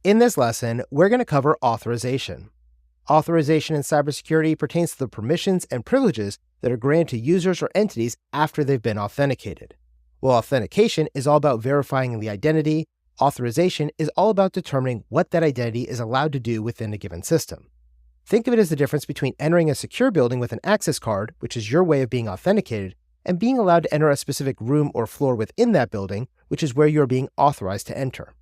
In this lesson, we're going to cover authorization. Authorization in cybersecurity pertains to the permissions and privileges that are granted to users or entities after they've been authenticated. While authentication is all about verifying the identity, authorization is all about determining what that identity is allowed to do within a given system. Think of it as the difference between entering a secure building with an access card, which is your way of being authenticated, and being allowed to enter a specific room or floor within that building, which is where you're being authorized to enter.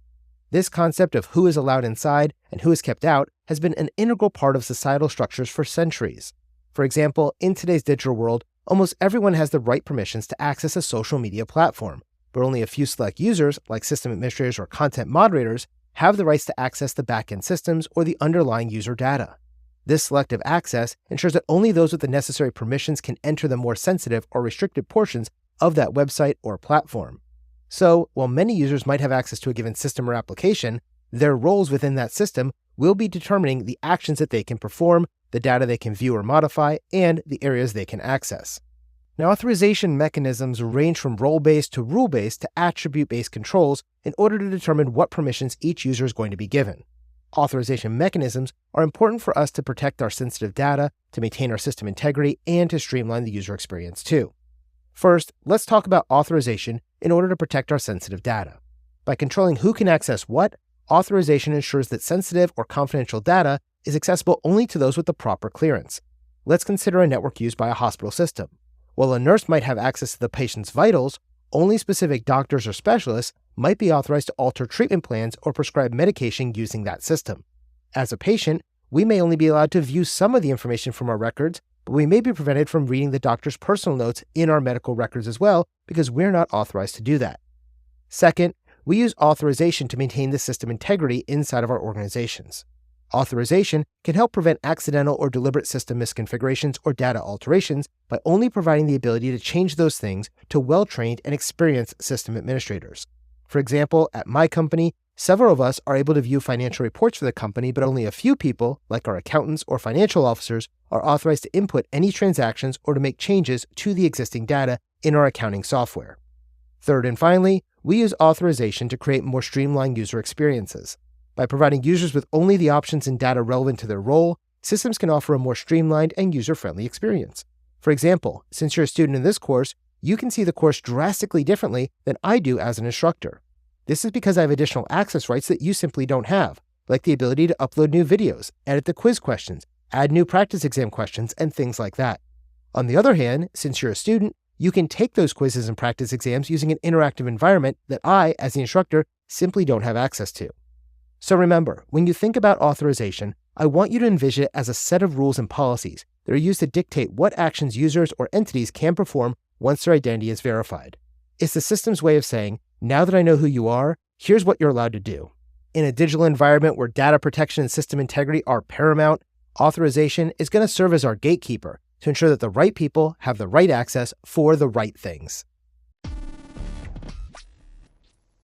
This concept of who is allowed inside and who is kept out has been an integral part of societal structures for centuries. For example, in today's digital world, almost everyone has the right permissions to access a social media platform, but only a few select users, like system administrators or content moderators, have the rights to access the backend systems or the underlying user data. This selective access ensures that only those with the necessary permissions can enter the more sensitive or restricted portions of that website or platform. So, while many users might have access to a given system or application, their roles within that system will be determining the actions that they can perform, the data they can view or modify, and the areas they can access. Now, authorization mechanisms range from role-based to rule-based to attribute-based controls in order to determine what permissions each user is going to be given. Authorization mechanisms are important for us to protect our sensitive data, to maintain our system integrity, and to streamline the user experience too. First, let's talk about authorization in order to protect our sensitive data. By controlling who can access what, authorization ensures that sensitive or confidential data is accessible only to those with the proper clearance. Let's consider a network used by a hospital system. While a nurse might have access to the patient's vitals, only specific doctors or specialists might be authorized to alter treatment plans or prescribe medication using that system. As a patient, we may only be allowed to view some of the information from our records, but we may be prevented from reading the doctor's personal notes in our medical records as well because we're not authorized to do that. Second, we use authorization to maintain the system integrity inside of our organizations. Authorization can help prevent accidental or deliberate system misconfigurations or data alterations by only providing the ability to change those things to well-trained and experienced system administrators. For example, at my company, several of us are able to view financial reports for the company, but only a few people, like our accountants or financial officers, are authorized to input any transactions or to make changes to the existing data in our accounting software. Third and finally, we use authorization to create more streamlined user experiences. By providing users with only the options and data relevant to their role, systems can offer a more streamlined and user-friendly experience. For example, since you're a student in this course, you can see the course drastically differently than I do as an instructor. This is because I have additional access rights that you simply don't have, like the ability to upload new videos, edit the quiz questions, add new practice exam questions, and things like that. On the other hand, since you're a student, you can take those quizzes and practice exams using an interactive environment that I, as the instructor, simply don't have access to. So remember, when you think about authorization, I want you to envision it as a set of rules and policies that are used to dictate what actions users or entities can perform once their identity is verified. It's the system's way of saying, now that I know who you are, here's what you're allowed to do. In a digital environment where data protection and system integrity are paramount, authorization is going to serve as our gatekeeper to ensure that the right people have the right access for the right things.